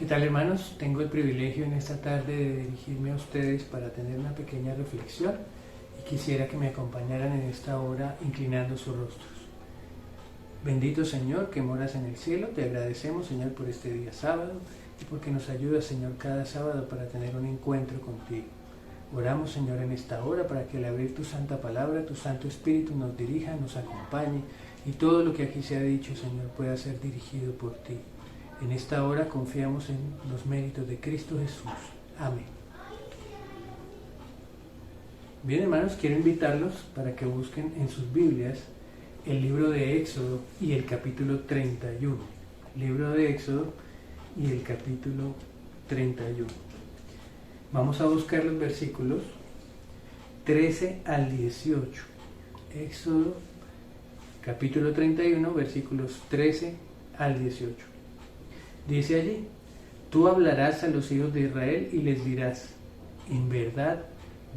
¿Qué tal, hermanos? Tengo el privilegio en esta tarde de dirigirme a ustedes para tener una pequeña reflexión y quisiera que me acompañaran en esta hora inclinando sus rostros. Bendito Señor que moras en el cielo, te agradecemos, Señor, por este día sábado y porque nos ayudas, Señor, cada sábado para tener un encuentro contigo. Oramos, Señor, en esta hora para que al abrir tu santa palabra, tu Santo Espíritu nos dirija, nos acompañe y todo lo que aquí se ha dicho, Señor, pueda ser dirigido por ti. En esta hora confiamos en los méritos de Cristo Jesús. Amén. Bien, hermanos, quiero invitarlos para que busquen en sus Biblias el libro de Éxodo y el capítulo 31. Libro de Éxodo y el capítulo 31. Vamos a buscar los versículos 13 al 18. Éxodo, capítulo 31, versículos 13 al 18. Dice allí: tú hablarás a los hijos de Israel y les dirás: en verdad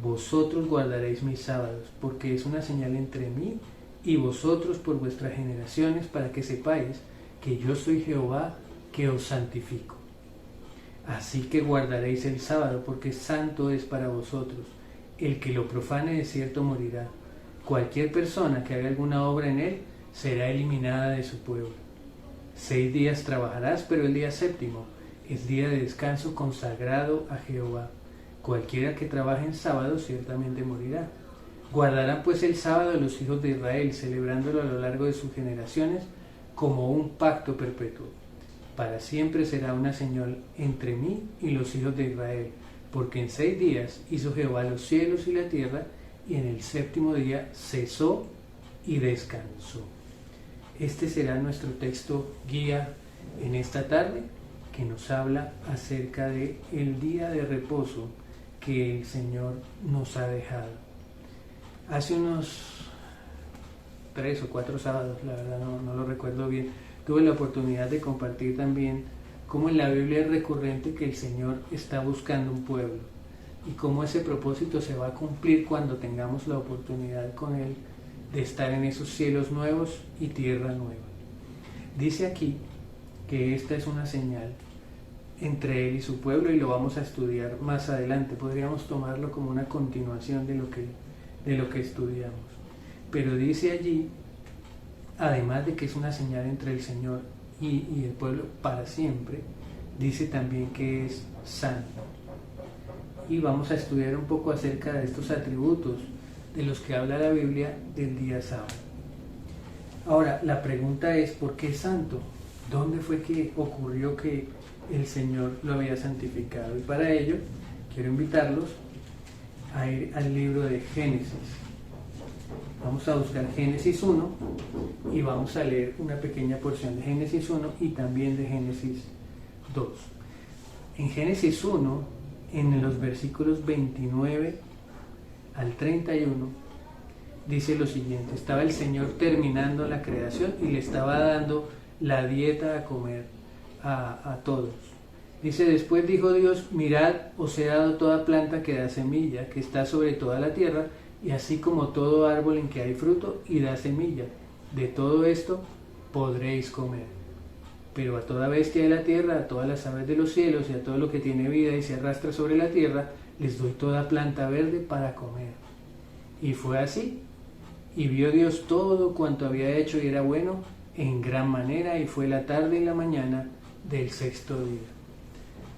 vosotros guardaréis mis sábados, porque es una señal entre mí y vosotros por vuestras generaciones, para que sepáis que yo soy Jehová, que os santifico. Así que guardaréis el sábado, porque santo es para vosotros. El que lo profane de cierto morirá. Cualquier persona que haga alguna obra en él será eliminada de su pueblo. 6 días trabajarás, pero el día séptimo es día de descanso consagrado a Jehová. Cualquiera que trabaje en sábado ciertamente morirá. Guardarán pues el sábado los hijos de Israel, celebrándolo a lo largo de sus generaciones como un pacto perpetuo. Para siempre será una señal entre mí y los hijos de Israel, porque en 6 días hizo Jehová los cielos y la tierra, y en el séptimo día cesó y descansó. Este será nuestro texto guía en esta tarde, que nos habla acerca de el día de reposo que el Señor nos ha dejado. Hace unos 3 o 4 sábados, la verdad no lo recuerdo bien, tuve la oportunidad de compartir también cómo en la Biblia es recurrente que el Señor está buscando un pueblo y cómo ese propósito se va a cumplir cuando tengamos la oportunidad con Él de estar en esos cielos nuevos y tierra nueva. Dice aquí que esta es una señal entre Él y su pueblo, y lo vamos a estudiar más adelante. Podríamos tomarlo como una continuación de lo que estudiamos. Pero dice allí, además de que es una señal entre el Señor y el pueblo para siempre, dice también que es santo. Y vamos a estudiar un poco acerca de estos atributos de los que habla la Biblia del día sábado. Ahora, la pregunta es: ¿por qué santo? ¿Dónde fue que ocurrió que el Señor lo había santificado? Y para ello quiero invitarlos a ir al libro de Génesis. Vamos a buscar Génesis 1 y vamos a leer una pequeña porción de Génesis 1 y también de Génesis 2. En Génesis 1, en los versículos 29 al 31, dice lo siguiente: estaba el Señor terminando la creación y le estaba dando la dieta a comer a todos. Dice: después dijo Dios: mirad, os he dado toda planta que da semilla, que está sobre toda la tierra, y así como todo árbol en que hay fruto y da semilla, de todo esto podréis comer. Pero a toda bestia de la tierra, a todas las aves de los cielos y a todo lo que tiene vida y se arrastra sobre la tierra, les doy toda planta verde para comer. Y fue así. Y vio Dios todo cuanto había hecho, y era bueno en gran manera, y fue la tarde y la mañana del 6º día.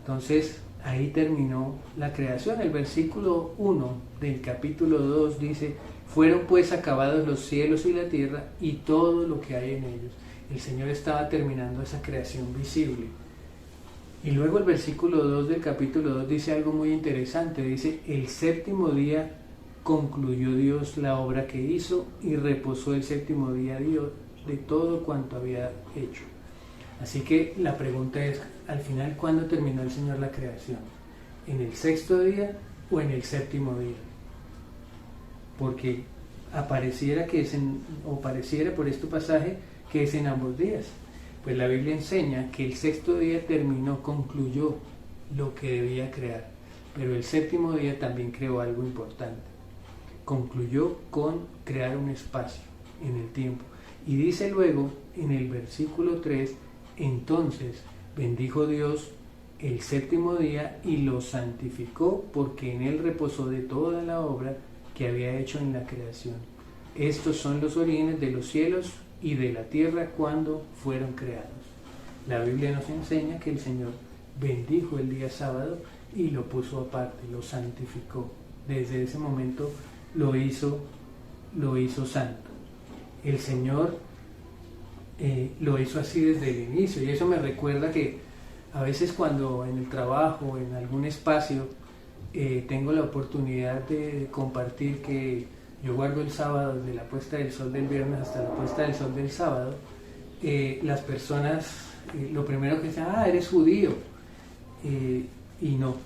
Entonces, ahí terminó la creación. El versículo 1 del capítulo 2 dice: fueron pues acabados los cielos y la tierra y todo lo que hay en ellos. El Señor estaba terminando esa creación visible. Y luego el versículo 2 del capítulo 2 dice algo muy interesante. Dice: el séptimo día concluyó Dios la obra que hizo, y reposó el séptimo día Dios de todo cuanto había hecho. Así que la pregunta es, al final, ¿cuándo terminó el Señor la creación? ¿En el 6º día o en el 7º día? Porque pareciera por este pasaje que es en ambos días. Pues la Biblia enseña que el 6º día concluyó lo que debía crear, pero el 7º día también creó algo importante. Concluyó con crear un espacio en el tiempo. Y dice luego en el versículo 3: entonces bendijo Dios el séptimo día y lo santificó, porque en él reposó de toda la obra que había hecho en la creación. Estos son los orígenes de los cielos y de la tierra cuando fueron creados. La Biblia nos enseña que el Señor bendijo el día sábado y lo puso aparte, lo santificó. Desde ese momento lo hizo santo. El Señor lo hizo así desde el inicio, y eso me recuerda que a veces cuando en el trabajo, en algún espacio, tengo la oportunidad de compartir que yo guardo el sábado desde la puesta del sol del viernes hasta la puesta del sol del sábado, las personas lo primero que dicen, eres judío, y no.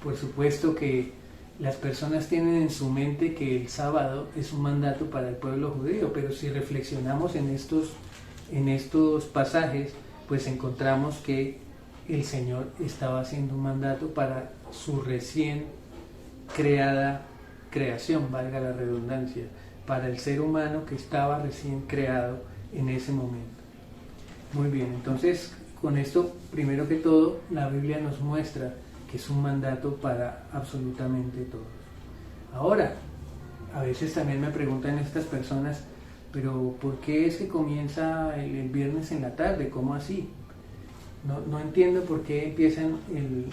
Por supuesto que las personas tienen en su mente que el sábado es un mandato para el pueblo judío, pero si reflexionamos en estos pasajes, pues encontramos que el Señor estaba haciendo un mandato para su recién creada creación, valga la redundancia, para el ser humano que estaba recién creado en ese momento. Muy bien, entonces con esto, primero que todo, la Biblia nos muestra que es un mandato para absolutamente todos. Ahora, a veces también me preguntan estas personas, pero ¿por qué es que comienza el viernes en la tarde? ¿Cómo así? No entiendo por qué empiezan el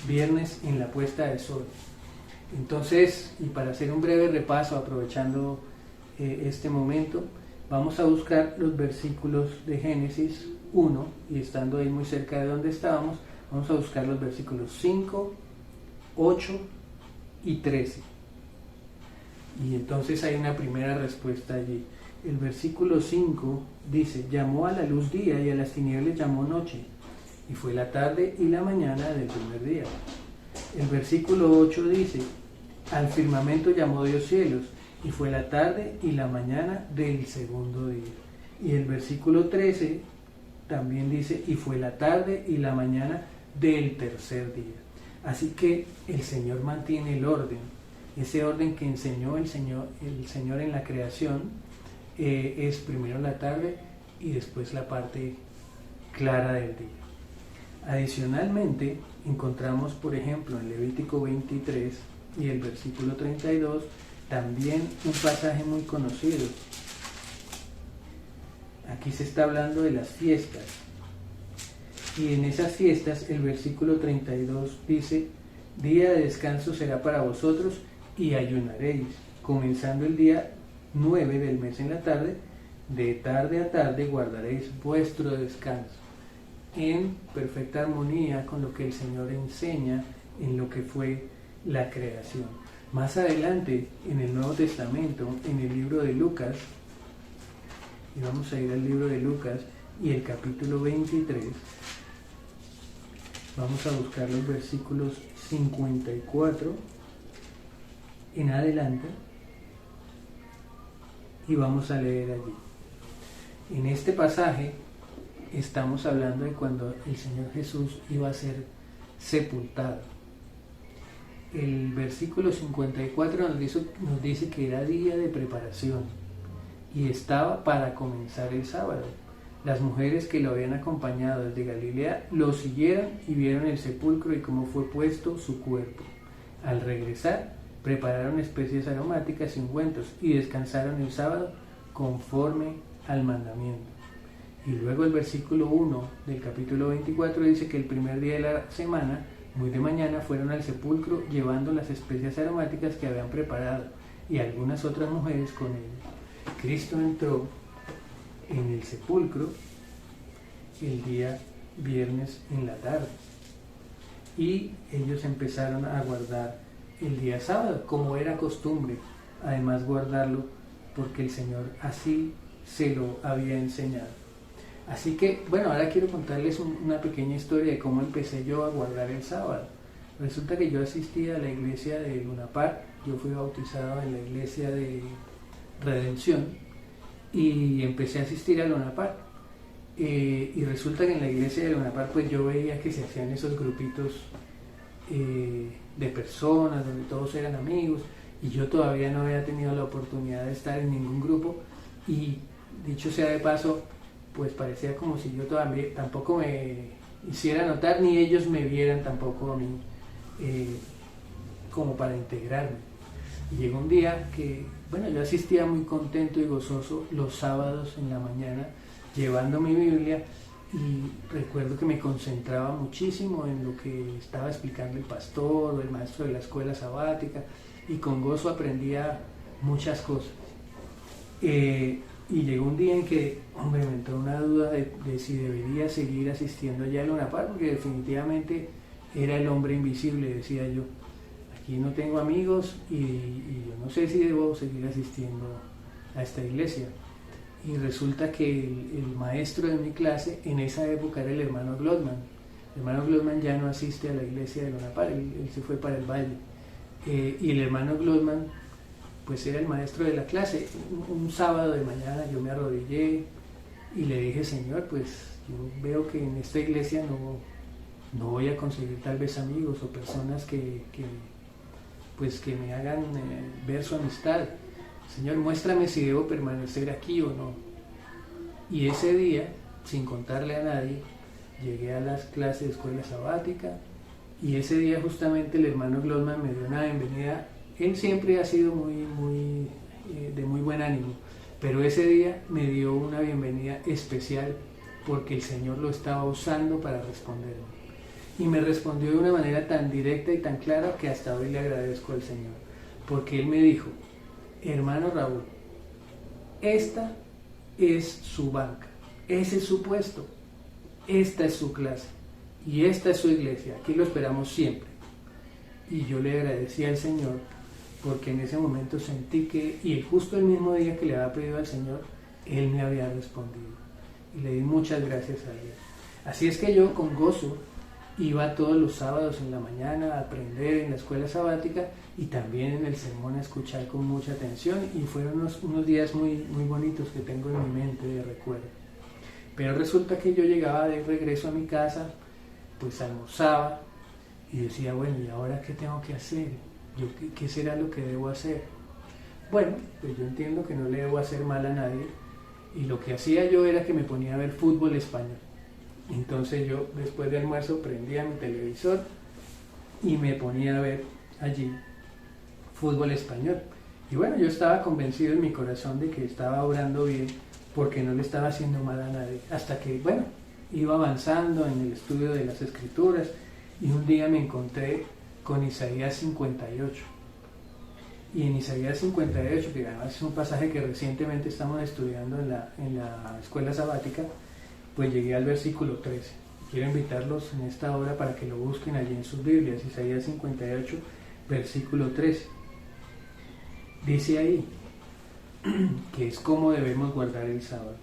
viernes en la puesta del sol. Entonces, y para hacer un breve repaso, aprovechando este momento, vamos a buscar los versículos de Génesis 1, y estando ahí muy cerca de donde estábamos, vamos a buscar los versículos 5, 8 y 13. Y entonces hay una primera respuesta allí. El versículo 5 dice, llamó a la luz día y a las tinieblas llamó noche, y fue la tarde y la mañana del primer día. El versículo 8 dice, al firmamento llamó Dios cielos, y fue la tarde y la mañana del segundo día. Y el versículo 13 también dice, y fue la tarde y la mañana del tercer día. Así que el Señor mantiene el orden, ese orden que enseñó el Señor en la creación, es primero la tarde y después la parte clara del día. Adicionalmente, encontramos, por ejemplo, en Levítico 23 y el versículo 32, también un pasaje muy conocido. Aquí se está hablando de las fiestas. Y en esas fiestas, el versículo 32 dice, día de descanso será para vosotros y ayunaréis, comenzando el día 9 del mes en la tarde, de tarde a tarde guardaréis vuestro descanso, en perfecta armonía con lo que el Señor enseña en lo que fue la creación. Más adelante, en el Nuevo Testamento, en el libro de Lucas, y vamos a ir al libro de Lucas y el capítulo 23, vamos a buscar los versículos 54 en adelante, y vamos a leer allí. En este pasaje estamos hablando de cuando el Señor Jesús iba a ser sepultado. El versículo 54 nos dice que era día de preparación y estaba para comenzar el sábado. Las mujeres que lo habían acompañado desde Galilea lo siguieron y vieron el sepulcro y cómo fue puesto su cuerpo. Al regresar, prepararon especies aromáticas y ungüentos y descansaron el sábado conforme al mandamiento. Y luego el versículo 1 del capítulo 24 dice que el primer día de la semana, muy de mañana, fueron al sepulcro llevando las especias aromáticas que habían preparado y algunas otras mujeres con ellos. Cristo entró en el sepulcro el día viernes en la tarde y ellos empezaron a guardar el día sábado, como era costumbre, además guardarlo porque el Señor así se lo había enseñado. Así que, bueno, ahora quiero contarles una pequeña historia de cómo empecé yo a guardar el sábado. Resulta que yo asistía a la iglesia de Lunapar, yo fui bautizado en la iglesia de Redención y empecé a asistir a Lunapar. Y resulta que en la iglesia de Lunapar pues yo veía que se hacían esos grupitos de personas donde todos eran amigos, y yo todavía no había tenido la oportunidad de estar en ningún grupo, y dicho sea de paso, pues parecía como si yo todavía tampoco me hiciera notar, ni ellos me vieran tampoco a mí, como para integrarme. Y llegó un día que, bueno, yo asistía muy contento y gozoso los sábados en la mañana, llevando mi Biblia, y recuerdo que me concentraba muchísimo en lo que estaba explicando el pastor o el maestro de la escuela sabática, y con gozo aprendía muchas cosas. Y llegó un día en que, hombre, me entró una duda de si debería seguir asistiendo allá a Luna Park, porque definitivamente era el hombre invisible, decía yo. Aquí no tengo amigos y yo no sé si debo seguir asistiendo a esta iglesia. Y resulta que el maestro de mi clase en esa época era el hermano Glotman. El hermano Glotman ya no asiste a la iglesia de Luna Park, él se fue para el valle. Y el hermano Glotman pues era el maestro de la clase. Un sábado de mañana yo me arrodillé y le dije: Señor, pues yo veo que en esta iglesia no voy a conseguir tal vez amigos o personas que me hagan ver su amistad. Señor, muéstrame si debo permanecer aquí o no. Y ese día, sin contarle a nadie, llegué a las clases de escuela sabática, y ese día justamente el hermano Glotman me dio una bienvenida. Él siempre ha sido de muy buen ánimo, pero ese día me dio una bienvenida especial porque el Señor lo estaba usando para responderme. Y me respondió de una manera tan directa y tan clara que hasta hoy le agradezco al Señor, porque Él me dijo: hermano Raúl, esta es su banca, ese es su puesto, esta es su clase y esta es su iglesia, aquí lo esperamos siempre. Y yo le agradecí al Señor porque en ese momento sentí que, y justo el mismo día que le había pedido al Señor, Él me había respondido, y le di muchas gracias a Dios. Así es que yo con gozo iba todos los sábados en la mañana a aprender en la escuela sabática, y también en el sermón a escuchar con mucha atención, y fueron unos días muy, muy bonitos que tengo en mi mente de recuerdo. Pero resulta que yo llegaba de regreso a mi casa, pues almorzaba y decía: bueno, ¿y ahora qué tengo que hacer? ¿Qué será lo que debo hacer? Bueno, pues yo entiendo que no le debo hacer mal a nadie, y lo que hacía yo era que me ponía a ver fútbol español. Entonces yo, después de almuerzo, prendía mi televisor y me ponía a ver allí fútbol español. Y bueno, yo estaba convencido en mi corazón de que estaba obrando bien, porque no le estaba haciendo mal a nadie. Hasta que, bueno, iba avanzando en el estudio de las Escrituras, y un día me encontré con Isaías 58. Y en Isaías 58, que además es un pasaje que recientemente estamos estudiando en la escuela sabática, pues llegué al versículo 13. Quiero invitarlos en esta hora para que lo busquen allí en sus Biblias. Isaías 58, versículo 13. Dice ahí que es cómo debemos guardar el sábado.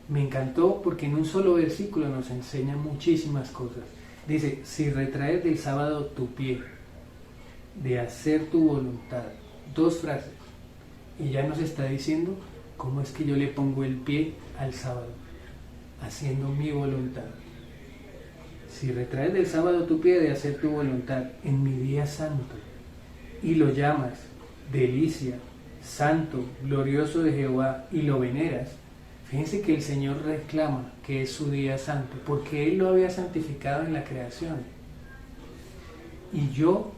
Me encantó porque en un solo versículo nos enseña muchísimas cosas. Dice: si retraes del sábado tu pie, de hacer tu voluntad. Dos frases. Y ya nos está diciendo cómo es que yo le pongo el pie al sábado, haciendo mi voluntad. Si retraes del sábado tu pie de hacer tu voluntad en mi día santo, y lo llamas delicia, santo, glorioso de Jehová, y lo veneras, fíjense que el Señor reclama que es su día santo, porque Él lo había santificado en la creación. Y yo,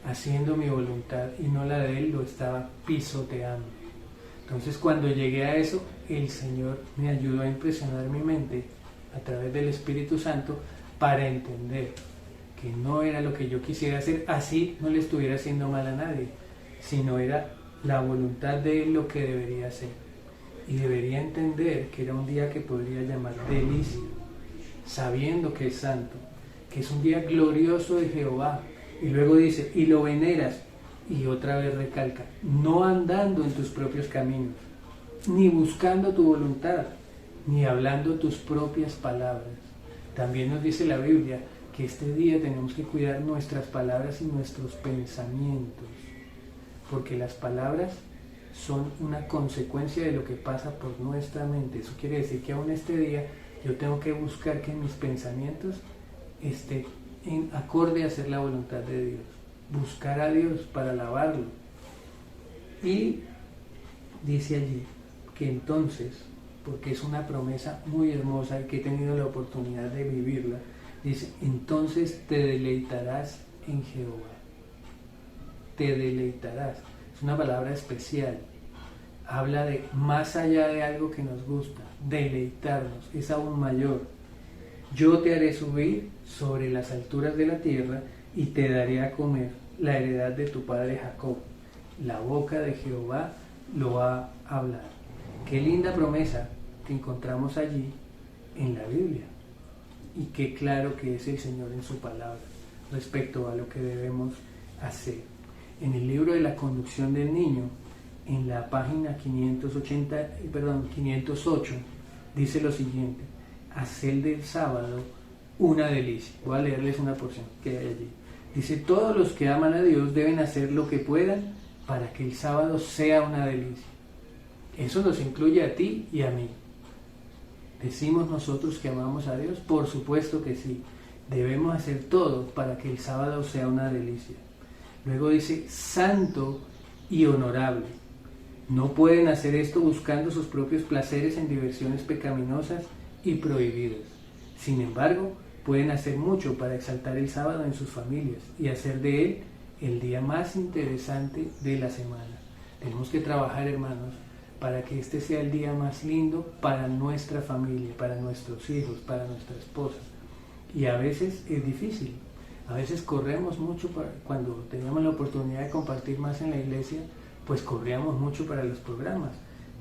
haciendo mi voluntad y no la de Él, lo estaba pisoteando. Entonces, cuando llegué a eso, el Señor me ayudó a impresionar mi mente a través del Espíritu Santo para entender que no era lo que yo quisiera hacer, así no le estuviera haciendo mal a nadie, sino era la voluntad de Él lo que debería hacer. Y debería entender que era un día que podría llamar delicia, sabiendo que es santo, que es un día glorioso de Jehová. Y luego dice: y lo veneras, y otra vez recalca: no andando en tus propios caminos, ni buscando tu voluntad, ni hablando tus propias palabras. También nos dice la Biblia que este día tenemos que cuidar nuestras palabras y nuestros pensamientos, porque las palabras son una consecuencia de lo que pasa por nuestra mente. Eso quiere decir que aún este día yo tengo que buscar que mis pensamientos estén en acorde a hacer la voluntad de Dios, buscar a Dios para alabarlo. Y dice allí que entonces porque es una promesa muy hermosa y que he tenido la oportunidad de vivirla. Dice, entonces te deleitarás en Jehová. Te deleitarás. Es una palabra especial. Habla de más allá de algo que nos gusta. Deleitarnos. Es aún mayor. Yo te haré subir sobre las alturas de la tierra y te daré a comer la heredad de tu padre Jacob. La boca de Jehová lo ha hablado. Qué linda promesa que encontramos allí en la Biblia. Y qué claro que es el Señor en su palabra respecto a lo que debemos hacer. En el libro de la conducción del niño, en la página 508, dice lo siguiente: haced del sábado una delicia. Voy a leerles una porción que hay allí. Dice, todos los que aman a Dios deben hacer lo que puedan para que el sábado sea una delicia. Eso nos incluye a ti y a mí. ¿Decimos nosotros que amamos a Dios? Por supuesto que sí. Debemos hacer todo para que el sábado sea una delicia. Luego dice, santo y honorable. No pueden hacer esto buscando sus propios placeres en diversiones pecaminosas y prohibidas. Sin embargo, pueden hacer mucho para exaltar el sábado en sus familias y hacer de él el día más interesante de la semana. Tenemos que trabajar, hermanos, para que este sea el día más lindo para nuestra familia, para nuestros hijos, para nuestra esposa. Y a veces es difícil. A veces corremos mucho cuando teníamos la oportunidad de compartir más en la iglesia, pues corríamos mucho para los programas.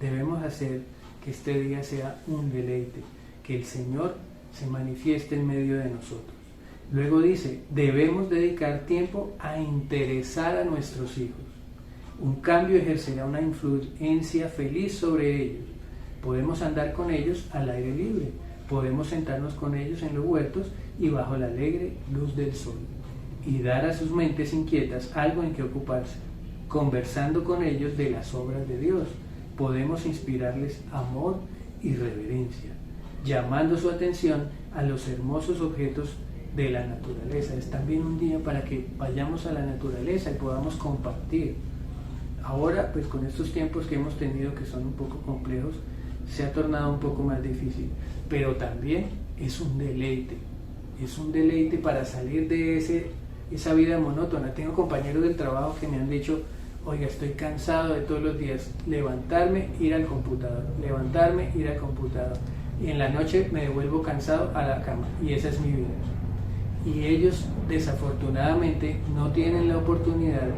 Debemos hacer que este día sea un deleite, que el Señor se manifieste en medio de nosotros. Luego dice, debemos dedicar tiempo a interesar a nuestros hijos. Un cambio ejercerá una influencia feliz sobre ellos. Podemos andar con ellos al aire libre, podemos sentarnos con ellos en los huertos y bajo la alegre luz del sol, y dar a sus mentes inquietas algo en que ocuparse. Conversando con ellos de las obras de Dios, podemos inspirarles amor y reverencia, llamando su atención a los hermosos objetos de la naturaleza. Es también un día para que vayamos a la naturaleza y podamos compartir. Ahora, pues con estos tiempos que hemos tenido, que son un poco complejos, se ha tornado un poco más difícil, pero también es un deleite para salir de esa vida monótona. Tengo compañeros del trabajo que me han dicho, oiga, estoy cansado de todos los días levantarme, ir al computador, levantarme, ir al computador, y en la noche me devuelvo cansado a la cama, y esa es mi vida. Y ellos desafortunadamente no tienen la oportunidad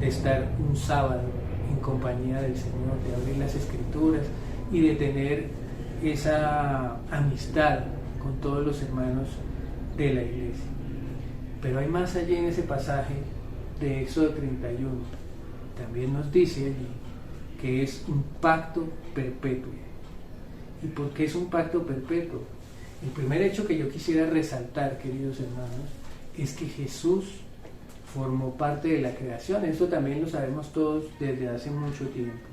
de estar un sábado en compañía del Señor, de abrir las Escrituras y de tener esa amistad con todos los hermanos de la iglesia. Pero hay más allí en ese pasaje de Éxodo 31. También nos dice allí que es un pacto perpetuo. ¿Y por qué es un pacto perpetuo? El primer hecho que yo quisiera resaltar, queridos hermanos, es que Jesús formó parte de la creación. Esto también lo sabemos todos desde hace mucho tiempo.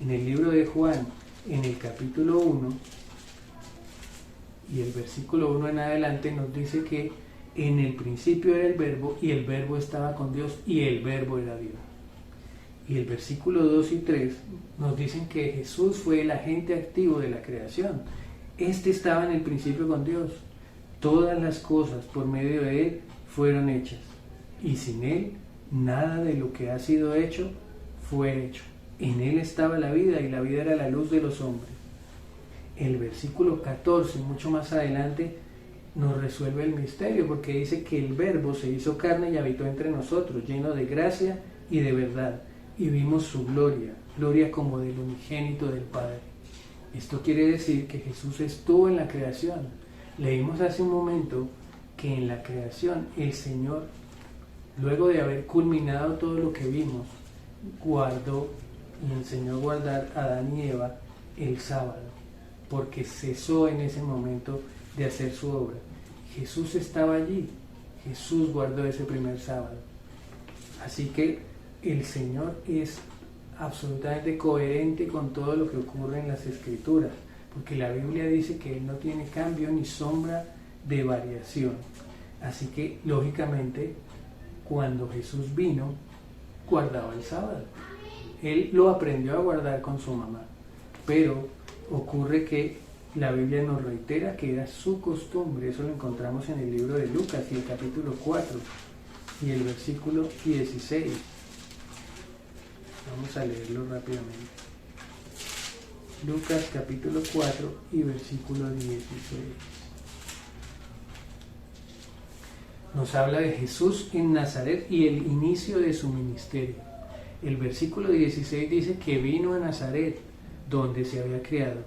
En el libro de Juan, en el capítulo 1 y el versículo 1 en adelante, nos dice que en el principio era el verbo, y el verbo estaba con Dios, y el verbo era Dios. Y el versículo 2 y 3 nos dicen que Jesús fue el agente activo de la creación. Este estaba en el principio con Dios. Todas las cosas por medio de Él fueron hechas, y sin Él nada de lo que ha sido hecho fue hecho. En Él estaba la vida, y la vida era la luz de los hombres. El versículo 14, mucho más adelante, nos resuelve el misterio, porque dice que el Verbo se hizo carne y habitó entre nosotros, lleno de gracia y de verdad, y vimos su gloria, gloria como del unigénito del Padre. Esto quiere decir que Jesús estuvo en la creación. Leímos hace un momento que en la creación el Señor, luego de haber culminado todo lo que vimos, guardó y enseñó a guardar a Adán y Eva el sábado, porque cesó en ese momento de hacer su obra. Jesús estaba allí, Jesús guardó ese primer sábado. Así que el Señor es absolutamente coherente con todo lo que ocurre en las Escrituras, porque la Biblia dice que Él no tiene cambio ni sombra de variación. Así que, lógicamente, cuando Jesús vino, guardaba el sábado. Él lo aprendió a guardar con su mamá, pero ocurre que la Biblia nos reitera que era su costumbre. Eso lo encontramos en el libro de Lucas y el capítulo 4 y el versículo 16. Vamos a leerlo rápidamente. Lucas capítulo 4 y versículo 16. Nos habla de Jesús en Nazaret y el inicio de su ministerio. El versículo 16 dice que vino a Nazaret, donde se había criado,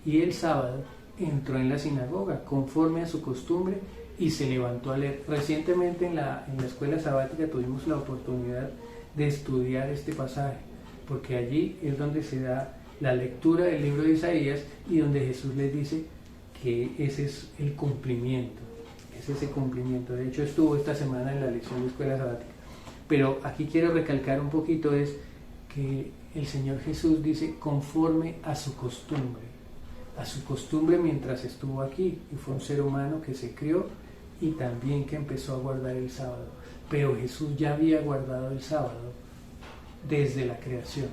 y el sábado entró en la sinagoga conforme a su costumbre y se levantó a leer. Recientemente en la escuela sabática tuvimos la oportunidad de estudiar este pasaje, porque allí es donde se da la lectura del libro de Isaías y donde Jesús les dice que ese es el cumplimiento, es ese cumplimiento. De hecho estuvo esta semana en la lección de escuela sabática. Pero aquí quiero recalcar un poquito es que el Señor Jesús dice conforme a su costumbre mientras estuvo aquí, y fue un ser humano que se crió y también que empezó a guardar el sábado. Pero Jesús ya había guardado el sábado desde la creación,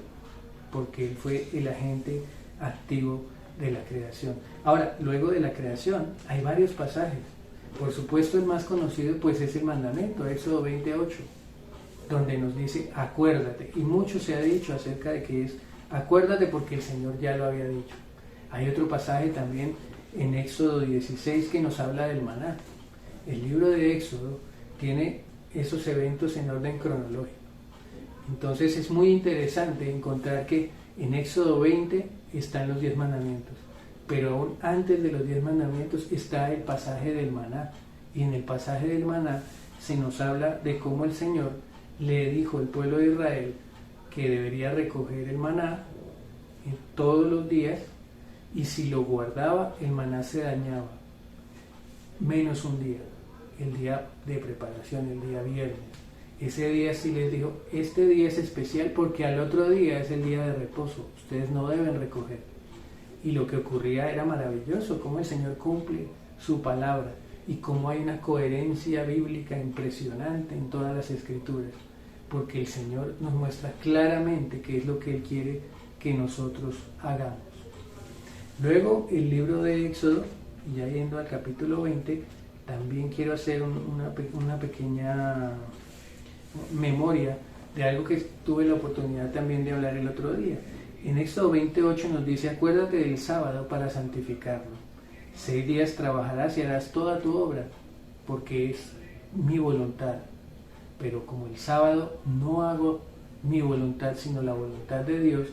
porque Él fue el agente activo de la creación. Ahora, luego de la creación hay varios pasajes. Por supuesto el más conocido pues es el mandamiento, Éxodo 28, donde nos dice acuérdate, y mucho se ha dicho acerca de que es acuérdate porque el Señor ya lo había dicho. Hay otro pasaje también en Éxodo 16 que nos habla del maná. El libro de Éxodo tiene esos eventos en orden cronológico. Entonces es muy interesante encontrar que en Éxodo 20 están los 10 mandamientos, pero aún antes de los 10 mandamientos está el pasaje del maná, y en el pasaje del maná se nos habla de cómo el Señor le dijo al pueblo de Israel que debería recoger el maná todos los días, y si lo guardaba el maná se dañaba, menos un día, el día de preparación, el día viernes. Ese día sí les dijo, este día es especial porque al otro día es el día de reposo, ustedes no deben recoger. Y lo que ocurría era maravilloso, cómo el Señor cumple su palabra y cómo hay una coherencia bíblica impresionante en todas las escrituras, porque el Señor nos muestra claramente qué es lo que Él quiere que nosotros hagamos. Luego el libro de Éxodo, y ya yendo al capítulo 20, también quiero hacer una pequeña memoria de algo que tuve la oportunidad también de hablar el otro día. En Éxodo 28 nos dice, acuérdate del sábado para santificarlo. 6 días trabajarás y harás toda tu obra, porque es mi voluntad. Pero como el sábado no hago mi voluntad, sino la voluntad de Dios,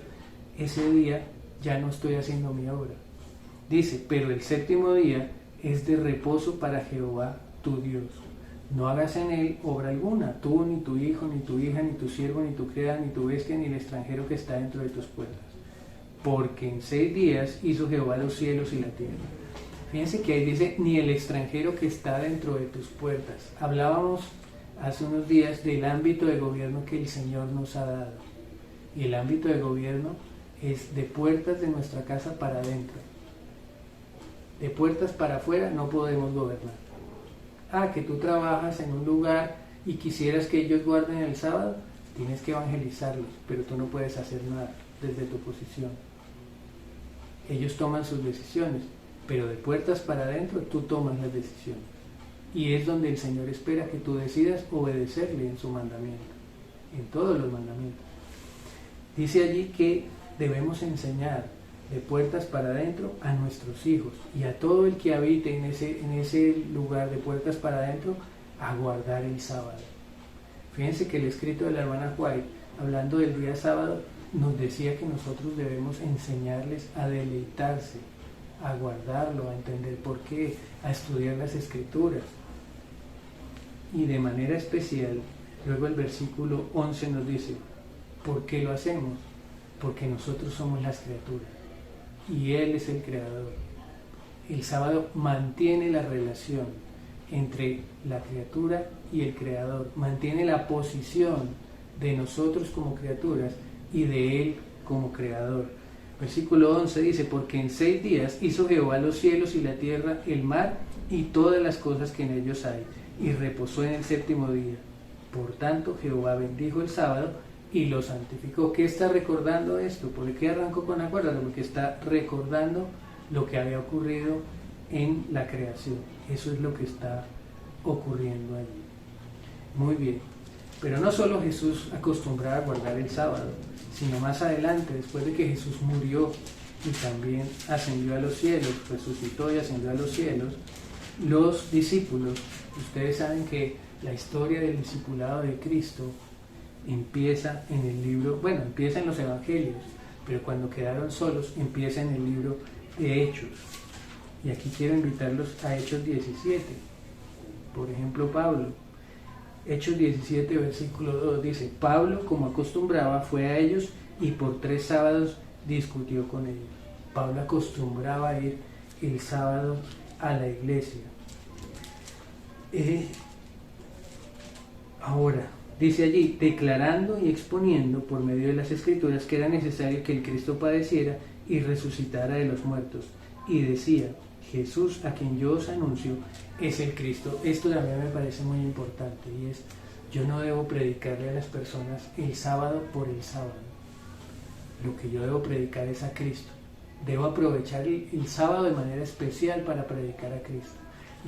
ese día ya no estoy haciendo mi obra. Dice, pero el séptimo día es de reposo para Jehová tu Dios. No hagas en él obra alguna, tú, ni tu hijo, ni tu hija, ni tu siervo, ni tu criada, ni tu bestia, ni el extranjero que está dentro de tus puertas. Porque en 6 días hizo Jehová los cielos y la tierra. Fíjense que ahí dice, ni el extranjero que está dentro de tus puertas. Hablábamos hace unos días del ámbito de gobierno que el Señor nos ha dado. Y el ámbito de gobierno es de puertas de nuestra casa para adentro. De puertas para afuera no podemos gobernar. Que tú trabajas en un lugar y quisieras que ellos guarden el sábado, tienes que evangelizarlos, pero tú no puedes hacer nada desde tu posición. Ellos toman sus decisiones, pero de puertas para adentro tú tomas las decisiones. Y es donde el Señor espera que tú decidas obedecerle en su mandamiento, en todos los mandamientos. Dice allí que debemos enseñar de puertas para adentro a nuestros hijos y a todo el que habite en ese lugar de puertas para adentro a guardar el sábado. Fíjense que el escrito de la hermana White, hablando del día sábado, nos decía que nosotros debemos enseñarles a deleitarse, a guardarlo, a entender por qué, a estudiar las escrituras. Y de manera especial, luego el versículo 11 nos dice, ¿por qué lo hacemos? Porque nosotros somos las criaturas y Él es el creador. El sábado mantiene la relación entre la criatura y el creador, mantiene la posición de nosotros como criaturas y de Él como creador. Versículo 11 dice, porque en 6 días hizo Jehová los cielos y la tierra, el mar y todas las cosas que en ellos hay, y reposó en el séptimo día. Por tanto, Jehová bendijo el sábado y lo santificó. ¿Qué está recordando esto? ¿Por qué arrancó con acuérdate? Porque está recordando lo que había ocurrido en la creación. Eso es lo que está ocurriendo allí. Muy bien. Pero no solo Jesús acostumbraba a guardar el sábado, sino más adelante, después de que Jesús murió y también ascendió a los cielos, resucitó y ascendió a los cielos, los discípulos, ustedes saben que la historia del discipulado de Cristo empieza en el libro, bueno, empieza en los evangelios, pero cuando quedaron solos empieza en el libro de Hechos. Y aquí quiero invitarlos a Hechos 17. Por ejemplo, Pablo. Hechos 17, versículo 2 dice: Pablo, como acostumbraba, fue a ellos y por 3 sábados discutió con ellos. Pablo acostumbraba a ir el sábado a la iglesia. Ahora, dice allí, declarando y exponiendo por medio de las Escrituras que era necesario que el Cristo padeciera y resucitara de los muertos. Y decía: Jesús, a quien yo os anuncio, es el Cristo. Esto también me parece muy importante, y es: yo no debo predicarle a las personas el sábado por el sábado. Lo que yo debo predicar es a Cristo. Debo aprovechar el sábado de manera especial para predicar a Cristo.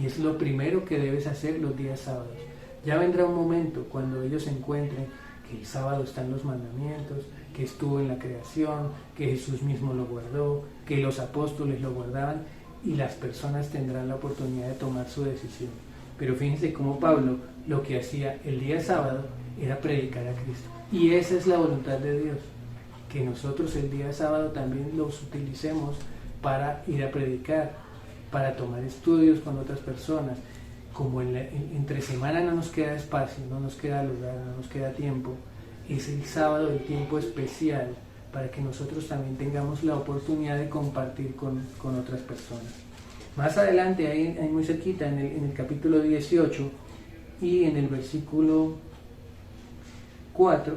Y es lo primero que debes hacer los días sábados. Ya vendrá un momento cuando ellos encuentren que el sábado están los mandamientos, que estuvo en la creación, que Jesús mismo lo guardó, que los apóstoles lo guardaban, y las personas tendrán la oportunidad de tomar su decisión. Pero fíjense cómo Pablo lo que hacía el día sábado era predicar a Cristo. Y esa es la voluntad de Dios, que nosotros el día sábado también los utilicemos para ir a predicar, para tomar estudios con otras personas. Como entre semana no nos queda espacio, no nos queda lugar, no nos queda tiempo, es el sábado el tiempo especial para que nosotros también tengamos la oportunidad de compartir con otras personas. Más adelante, ahí muy cerquita, en el capítulo 18 y en el versículo 4,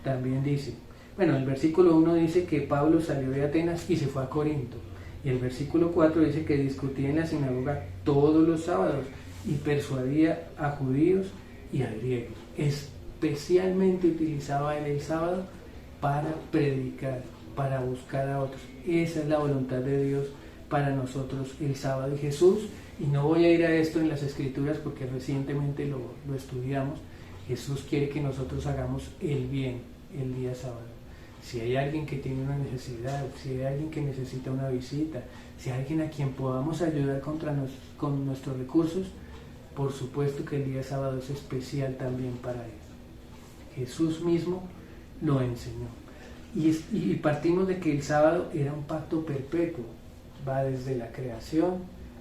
también dice, bueno, el versículo 1 dice que Pablo salió de Atenas y se fue a Corinto, y el versículo 4 dice que discutía en la sinagoga todos los sábados y persuadía a judíos y a griegos. Especialmente utilizaba él el sábado para predicar, para buscar a otros. Esa es la voluntad de Dios para nosotros el sábado. Y Jesús, y no voy a ir a esto en las Escrituras porque recientemente lo estudiamos, Jesús quiere que nosotros hagamos el bien el día sábado. Si hay alguien que tiene una necesidad, si hay alguien que necesita una visita, si hay alguien a quien podamos ayudar con nuestros recursos, por supuesto que el día sábado es especial también para eso. Jesús mismo lo enseñó. Y partimos de que el sábado era un pacto perpetuo. Va desde la creación,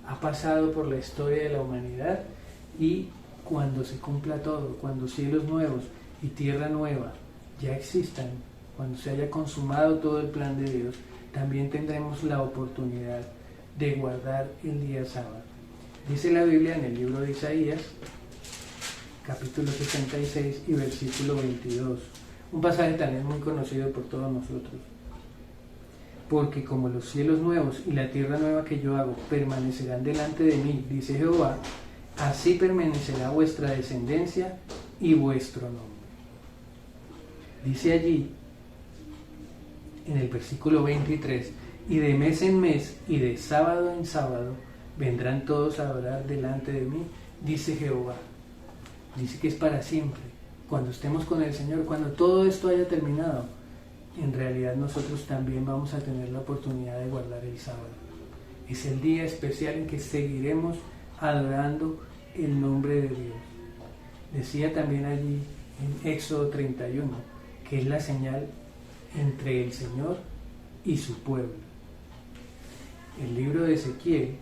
ha pasado por la historia de la humanidad, y cuando se cumpla todo, cuando cielos nuevos y tierra nueva ya existan, cuando se haya consumado todo el plan de Dios, también tendremos la oportunidad de guardar el día sábado. Dice la Biblia en el libro de Isaías, capítulo 66 y versículo 22, un pasaje también muy conocido por todos nosotros. Porque como los cielos nuevos y la tierra nueva que yo hago permanecerán delante de mí, dice Jehová, así permanecerá vuestra descendencia y vuestro nombre. Dice allí, en el versículo 23, y de mes en mes y de sábado en sábado vendrán todos a adorar delante de mí, dice Jehová. Dice que es para siempre. Cuando estemos con el Señor, cuando todo esto haya terminado, en realidad nosotros también vamos a tener la oportunidad de guardar el sábado. Es el día especial en que seguiremos adorando el nombre de Dios. Decía también allí en Éxodo 31 que es la señal entre el Señor y su pueblo. El libro de Ezequiel,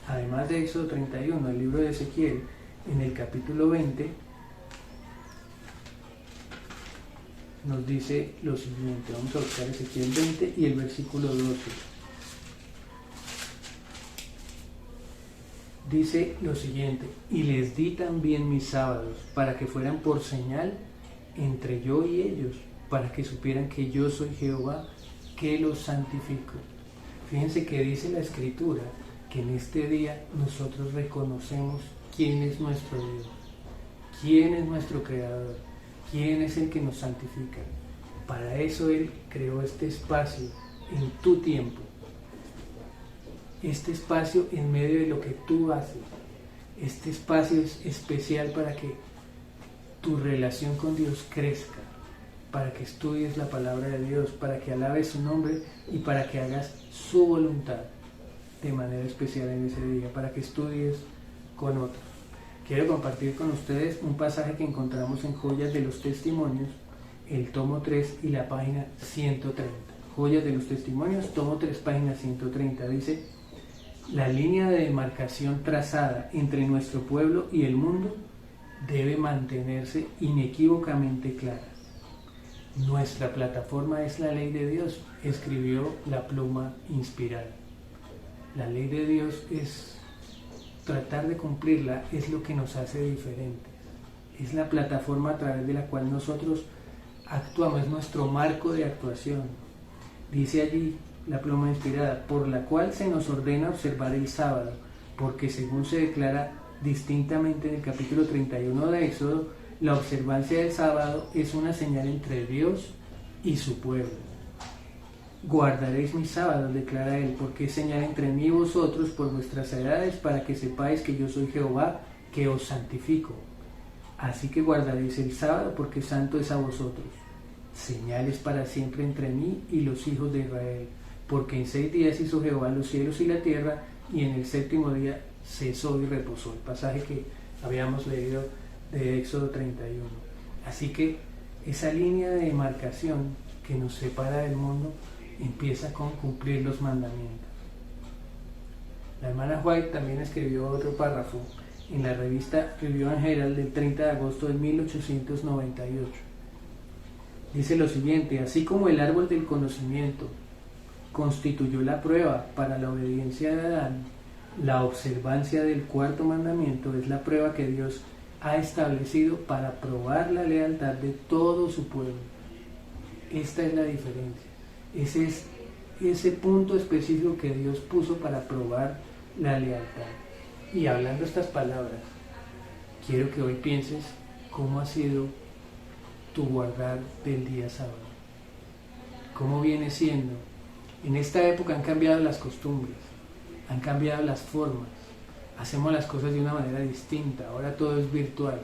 además de Éxodo 31, el libro de Ezequiel, en el capítulo 20, nos dice lo siguiente. Vamos a buscar Ezequiel 20 y el versículo 12. Dice lo siguiente: y les di también mis sábados para que fueran por señal entre yo y ellos, para que supieran que yo soy Jehová, que los santifico. Fíjense que dice la Escritura que en este día nosotros reconocemos quién es nuestro Dios, quién es nuestro Creador. ¿Quién es el que nos santifica? Para eso Él creó este espacio en tu tiempo, este espacio en medio de lo que tú haces. Este espacio es especial para que tu relación con Dios crezca, para que estudies la palabra de Dios, para que alabes su nombre y para que hagas su voluntad de manera especial en ese día, para que estudies con otros. Quiero compartir con ustedes un pasaje que encontramos en Joyas de los Testimonios, el tomo 3 y la página 130. Joyas de los Testimonios, tomo 3, página 130. Dice: la línea de demarcación trazada entre nuestro pueblo y el mundo debe mantenerse inequívocamente clara. Nuestra plataforma es la ley de Dios, escribió la pluma inspirada. La ley de Dios es tratar de cumplirla, es lo que nos hace diferentes. Es la plataforma a través de la cual nosotros actuamos, es nuestro marco de actuación. Dice allí la pluma inspirada, por la cual se nos ordena observar el sábado, porque según se declara distintamente en el capítulo 31 de Éxodo, la observancia del sábado es una señal entre Dios y su pueblo. Guardaréis mis sábados, declara Él, porque es señal entre mí y vosotros por vuestras edades, para que sepáis que yo soy Jehová, que os santifico. Así que guardaréis el sábado, porque santo es a vosotros. Señales para siempre entre mí y los hijos de Israel, porque en 6 días hizo Jehová los cielos y la tierra, y en el 7º día cesó y reposó. El pasaje que habíamos leído de Éxodo 31. Así que esa línea de demarcación que nos separa del mundo empieza con cumplir los mandamientos. La hermana White también escribió otro párrafo en la revista Review and Herald del 30 de agosto de 1898. Dice lo siguiente: así como el árbol del conocimiento constituyó la prueba para la obediencia de Adán, la observancia del 4º mandamiento es la prueba que Dios ha establecido para probar la lealtad de todo su pueblo. Esta es la diferencia. Ese es ese punto específico que Dios puso para probar la lealtad. Y hablando estas palabras, quiero que hoy pienses cómo ha sido tu guardar del día sábado. ¿Cómo viene siendo? En esta época han cambiado las costumbres, han cambiado las formas, hacemos las cosas de una manera distinta, ahora todo es virtual.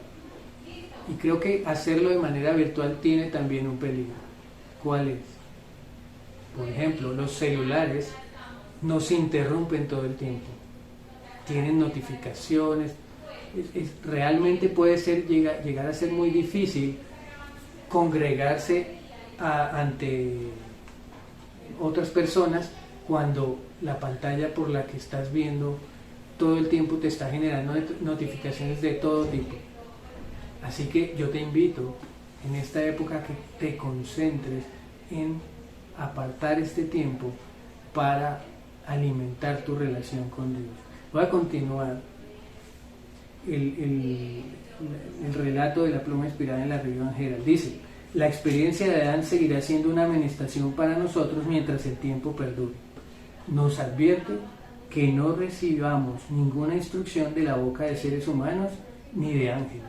Y creo que hacerlo de manera virtual tiene también un peligro. ¿Cuál es? Por ejemplo, los celulares nos interrumpen todo el tiempo, tienen notificaciones, realmente puede ser llegar a ser muy difícil congregarse ante otras personas cuando la pantalla por la que estás viendo todo el tiempo te está generando notificaciones de todo tipo. Así que yo te invito en esta época que te concentres en apartar este tiempo para alimentar tu relación con Dios. Voy a continuar el relato de la pluma inspirada en la Review and Herald. Dice: la experiencia de Adán seguirá siendo una amonestación para nosotros mientras el tiempo perdure. Nos advierte que no recibamos ninguna instrucción de la boca de seres humanos ni de ángeles,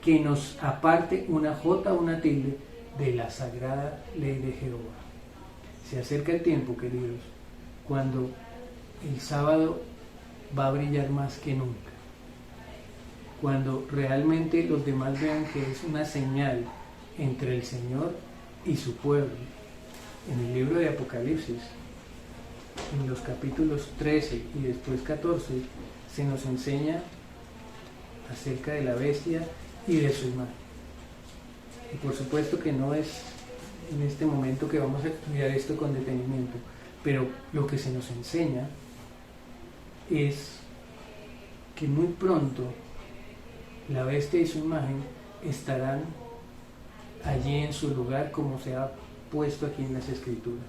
que nos aparte una jota o una tilde de la sagrada ley de Jehová. Se acerca el tiempo, queridos, cuando el sábado va a brillar más que nunca, cuando realmente los demás vean que es una señal entre el Señor y su pueblo. En el libro de Apocalipsis, en los capítulos 13 y después 14, se nos enseña acerca de la bestia y de su imagen. Y por supuesto que no es en este momento que vamos a estudiar esto con detenimiento, pero lo que se nos enseña es que muy pronto la bestia y su imagen estarán allí en su lugar, como se ha puesto aquí en las Escrituras.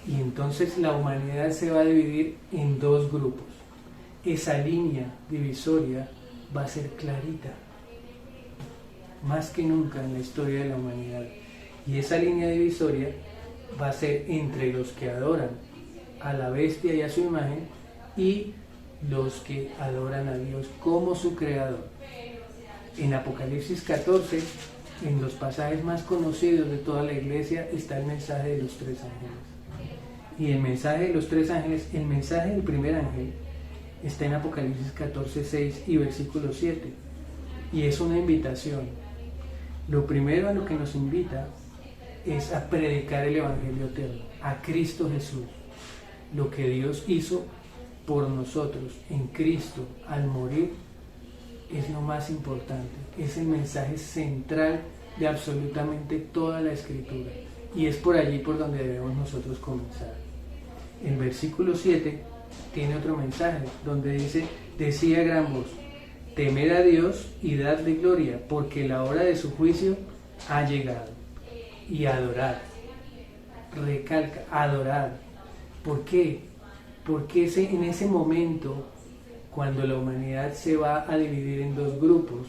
Y entonces la humanidad se va a dividir en 2 grupos. Esa línea divisoria va a ser clarita, más que nunca en la historia de la humanidad. Y esa línea divisoria va a ser entre los que adoran a la bestia y a su imagen y los que adoran a Dios como su creador. En Apocalipsis 14 en los pasajes más conocidos de toda la iglesia está el mensaje de los tres ángeles. Y el mensaje de los tres ángeles, el mensaje del primer ángel, está en Apocalipsis 14:6 y versículo 7. Y es una invitación. Lo primero a lo que nos invita es a predicar el Evangelio eterno, a Cristo Jesús. Lo que Dios hizo por nosotros en Cristo al morir es lo más importante. Es el mensaje central de absolutamente toda la Escritura. Y es por allí por donde debemos nosotros comenzar. El versículo 7 tiene otro mensaje donde dice: decía a gran voz, temed a Dios y dadle gloria, porque la hora de su juicio ha llegado. Y adorar, recalca, adorar. ¿Por qué? Porque en ese momento, cuando la humanidad se va a dividir en dos grupos,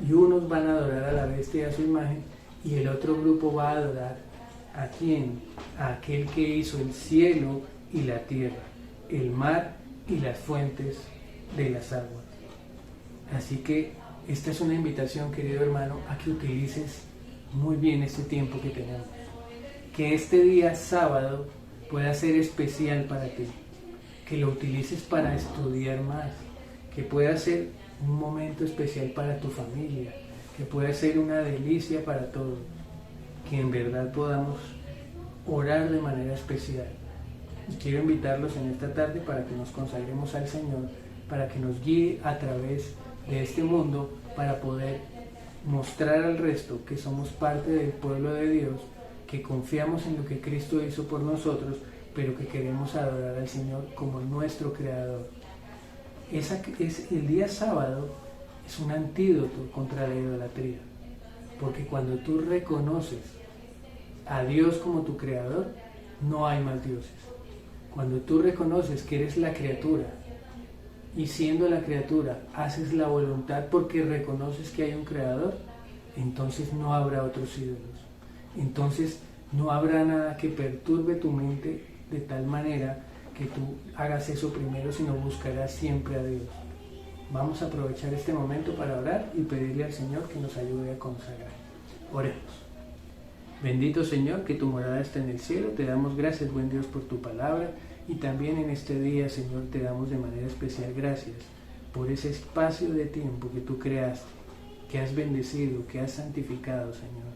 y unos van a adorar a la bestia y a su imagen, y el otro grupo va a adorar ¿a quién? A aquel que hizo el cielo y la tierra, el mar y las fuentes de las aguas. Así que esta es una invitación, querido hermano, a que utilices muy bien este tiempo que tenemos. Que este día sábado pueda ser especial para ti. Que lo utilices para estudiar más. Que pueda ser un momento especial para tu familia. Que pueda ser una delicia para todos. Que en verdad podamos orar de manera especial. Y quiero invitarlos en esta tarde para que nos consagremos al Señor, para que nos guíe a través de este mundo, para poder mostrar al resto que somos parte del pueblo de Dios, que confiamos en lo que Cristo hizo por nosotros, pero que queremos adorar al Señor como nuestro Creador. El día sábado es un antídoto contra la idolatría, porque cuando tú reconoces a Dios como tu Creador, no hay más dioses. Cuando tú reconoces que eres la criatura, y siendo la criatura haces la voluntad porque reconoces que hay un Creador, entonces no habrá otros ídolos. Entonces no habrá nada que perturbe tu mente de tal manera que tú hagas eso primero, sino buscarás siempre a Dios. Vamos a aprovechar este momento para orar y pedirle al Señor que nos ayude a consagrar. Oremos. Bendito Señor, que tu morada está en el cielo. Te damos gracias, buen Dios, por tu palabra. Y también en este día, Señor, te damos de manera especial gracias por ese espacio de tiempo que tú creaste, que has bendecido, que has santificado, Señor,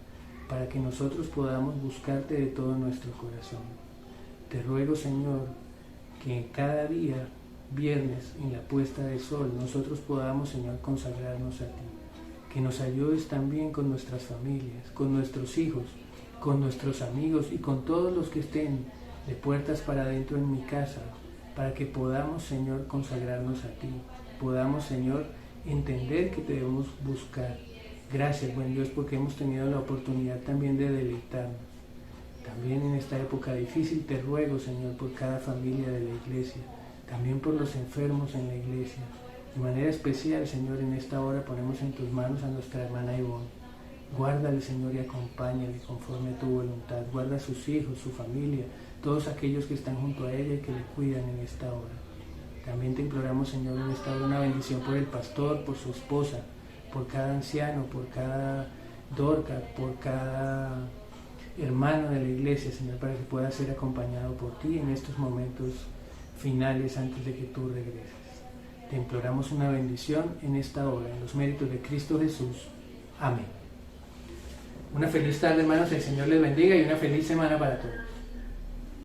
para que nosotros podamos buscarte de todo nuestro corazón. Te ruego, Señor, que cada día, viernes, en la puesta del sol, nosotros podamos, Señor, consagrarnos a ti. Que nos ayudes también con nuestras familias, con nuestros hijos, con nuestros amigos y con todos los que estén de puertas para adentro en mi casa, para que podamos, Señor, consagrarnos a ti. Podamos, Señor, entender que te debemos buscar. Gracias, buen Dios, porque hemos tenido la oportunidad también de deleitarnos. También en esta época difícil te ruego, Señor, por cada familia de la iglesia, también por los enfermos en la iglesia. De manera especial, Señor, en esta hora ponemos en tus manos a nuestra hermana Ivonne. Guárdale, Señor, y acompáñale conforme a tu voluntad. Guarda a sus hijos, su familia, todos aquellos que están junto a ella y que le cuidan en esta hora. También te imploramos, Señor, en esta hora una bendición por el pastor, por su esposa, por cada anciano, por cada dorca, por cada hermano de la iglesia, Señor, para que pueda ser acompañado por ti en estos momentos finales antes de que tú regreses. Te imploramos una bendición en esta hora, en los méritos de Cristo Jesús. Amén. Una feliz tarde, hermanos, el Señor les bendiga y una feliz semana para todos.